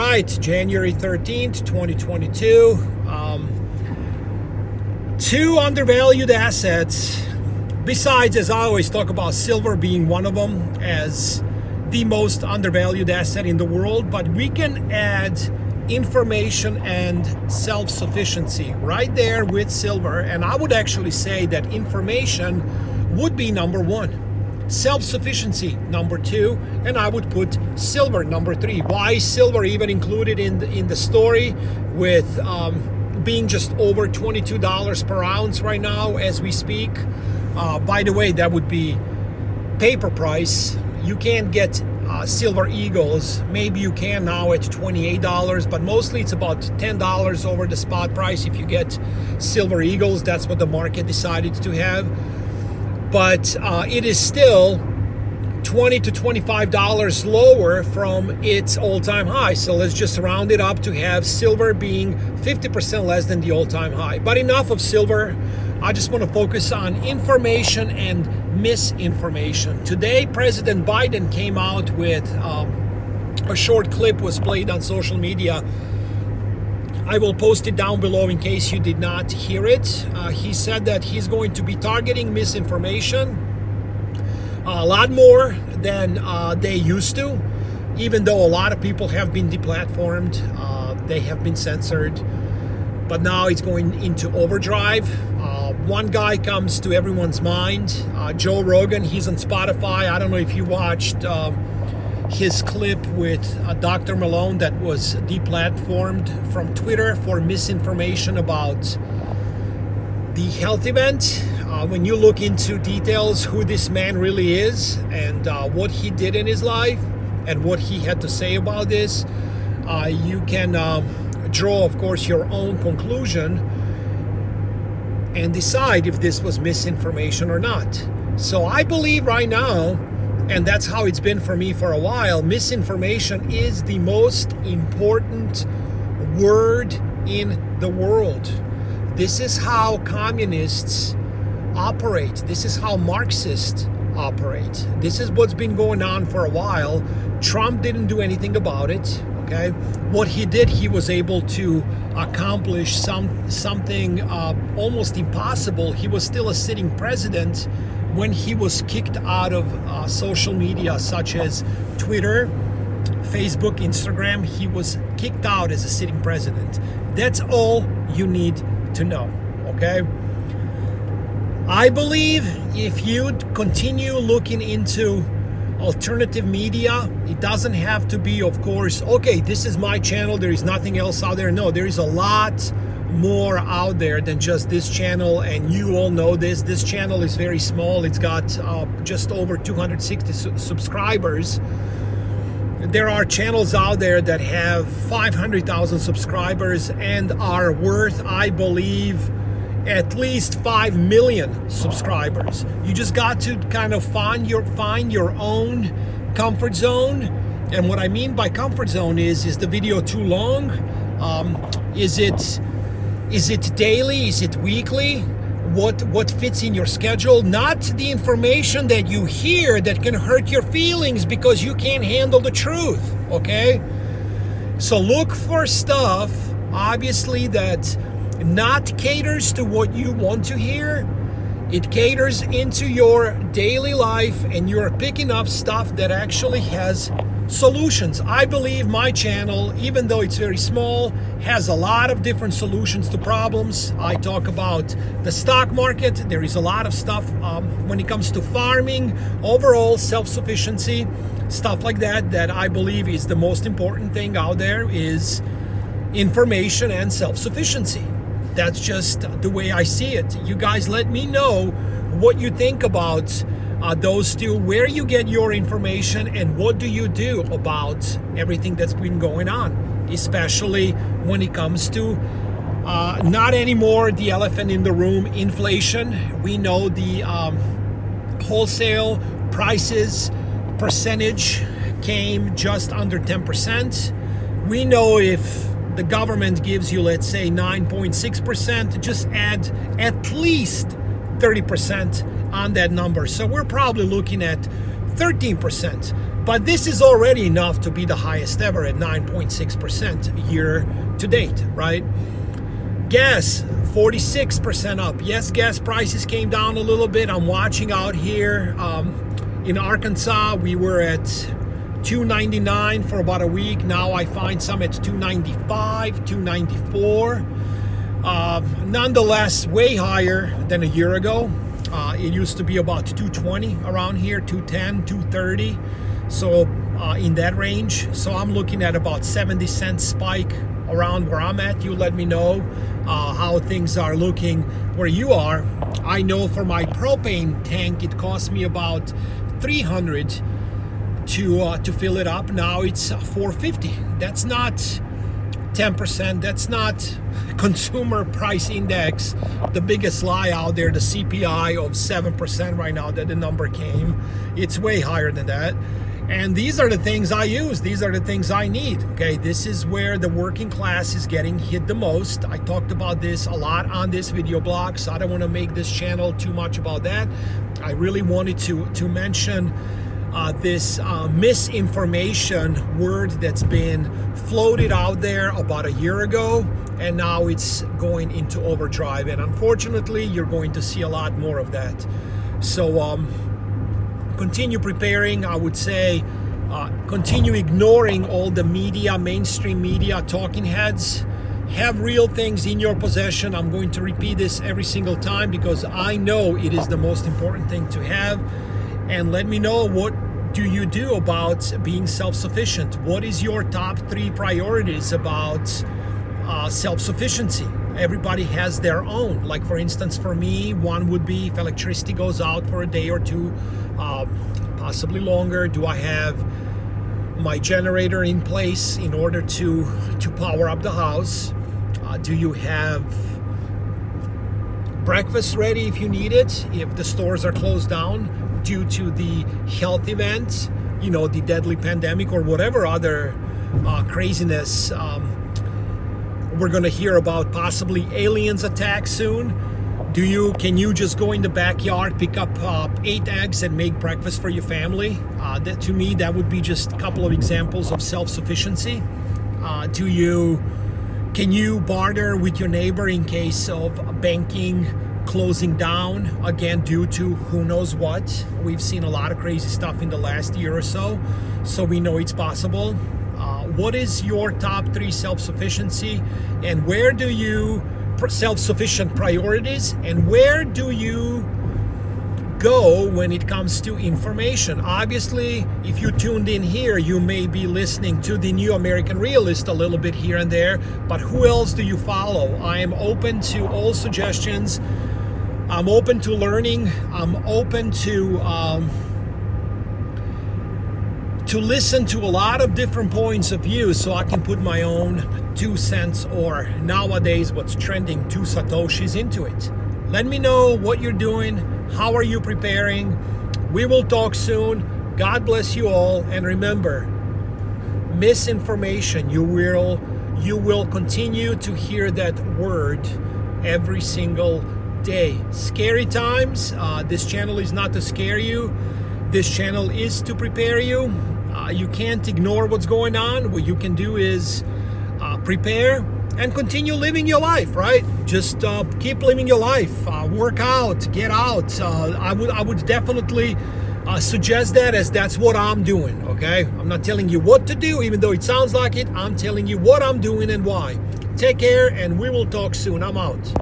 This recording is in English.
right, January 13th, 2022. Two undervalued assets, besides, as I always talk about, silver being one of them as the most undervalued asset in the world, but we can add information and self-sufficiency right there with silver. And I would actually say that information would be number one, self-sufficiency number two, and I would put silver number three. Why is silver even included in the story, with being just over $22 per ounce right now as we speak? By the way, that would be paper price. You can't get silver eagles. Maybe you can now at $28, but mostly it's about $10 over the spot price if you get silver eagles. That's what the market decided to have. But it is still $20 to $25 lower from its all-time high. So let's just round it up to have silver being 50% less than the all-time high. But enough of silver. I just want to focus on information and misinformation. Today, President Biden came out with a short clip was played on social media. I will post it down below in case you did not hear it. He said that he's going to be targeting misinformation a lot more than they used to, even though a lot of people have been deplatformed, they have been censored, but now it's going into overdrive. One guy comes to everyone's mind, Joe Rogan. He's on Spotify. I don't know if you watched his clip with Dr. Malone that was deplatformed from Twitter for misinformation about the health event. When you look into details who this man really is and what he did in his life and what he had to say about this, you can draw, of course, your own conclusion and decide if this was misinformation or not. So I believe right now, and that's how it's been for me for a while, misinformation is the most important word in the world. This is how communists operate. This is how Marxists operate. This is what's been going on for a while. Trump didn't do anything about it. Okay, what he did, he was able to accomplish something almost impossible. He was still a sitting president when he was kicked out of social media such as Twitter, Facebook, Instagram. He was kicked out as a sitting president. That's all you need to know. Okay, I believe if you continue looking into alternative media, it doesn't have to be, of course, okay, this is my channel, there is nothing else out there. No, there is a lot more out there than just this channel, and you all know this. This channel is very small. It's got just over 260 subscribers. There are channels out there that have 500,000 subscribers and are worth, I believe, at least 5 million subscribers. You just got to kind of find your own comfort zone. And what I mean by comfort zone is the video too long? Is it daily? Is it weekly? What fits in your schedule? Not the information that you hear that can hurt your feelings because you can't handle the truth. Okay? So look for stuff, obviously, that not caters to what you want to hear. It caters into your daily life, and you're picking up stuff that actually has solutions. I believe my channel, even though it's very small, has a lot of different solutions to problems. I talk about the stock market. There is a lot of stuff when it comes to farming, overall self-sufficiency, stuff like that, that I believe is the most important thing out there, is information and self-sufficiency. That's just the way I see it. You guys let me know what you think about those two, where you get your information, and what do you do about everything that's been going on, especially when it comes to not anymore the elephant in the room, inflation. We know the wholesale prices percentage came just under 10%. We know if the government gives you, let's say, 9.6%, just add at least 30% on that number. So we're probably looking at 13%. But this is already enough to be the highest ever at 9.6% year to date, right? Gas, 46% up. Yes, gas prices came down a little bit. I'm watching out here in Arkansas. We were at $2.99 for about a week. Now I find some at $2.95, $2.94. Nonetheless, way higher than a year ago. It used to be about $2.20 around here, $2.10, $2.30. So in that range. So I'm looking at about 70-cent spike around where I'm at. You let me know how things are looking where you are. I know for my propane tank, it cost me about $300 to fill it up. Now it's $450. That's not 10%. That's not consumer price index, the biggest lie out there, the CPI of 7% right now that the number came. It's way higher than that. And these are the things I use. These are the things I need. Okay, this is where the working class is getting hit the most. I talked about this a lot on this video blog, so I don't want to make this channel too much about that. I really wanted to mention this misinformation word that's been floated out there about a year ago, and now it's going into overdrive. And unfortunately, you're going to see a lot more of that. So continue preparing. I would say continue ignoring all the media, mainstream media talking heads. Have real things in your possession. I'm going to repeat this every single time because I know it is the most important thing to have. And let me know, what do you do about being self-sufficient? What is your top 3 priorities about self-sufficiency? Everybody has their own. Like for instance, for me, one would be if electricity goes out for a day or two, possibly longer, do I have my generator in place in order to power up the house? Do you have breakfast ready if you need it, if the stores are closed down due to the health event, you know, the deadly pandemic or whatever other craziness we're going to hear about, possibly aliens attack soon? Can you just go in the backyard, pick up 8 eggs and make breakfast for your family? That, to me, that would be just a couple of examples of self-sufficiency. Can you barter with your neighbor in case of banking closing down again due to who knows what? We've seen a lot of crazy stuff in the last year or so, so we know it's possible. What is your top 3 self-sufficiency, and where do you self-sufficient priorities, and where do you go when it comes to information? Obviously, if you tuned in here, you may be listening to the New American Realist a little bit here and there, but who else do you follow? I am open to all suggestions. I'm open to learning. I'm open to listen to a lot of different points of view so I can put my own 2 cents, or nowadays what's trending, 2 satoshis into it. Let me know what you're doing. How are you preparing? We will talk soon. God bless you all. And remember, misinformation, you will continue to hear that word every single day. Scary times. This channel is not to scare you. This channel is to prepare you. You can't ignore what's going on. What you can do is prepare and continue living your life, right? Just keep living your life. Work out, get out. I would definitely suggest that, as that's what I'm doing, okay? I'm not telling you what to do, even though it sounds like it. I'm telling you what I'm doing and why. Take care, and we will talk soon. I'm out.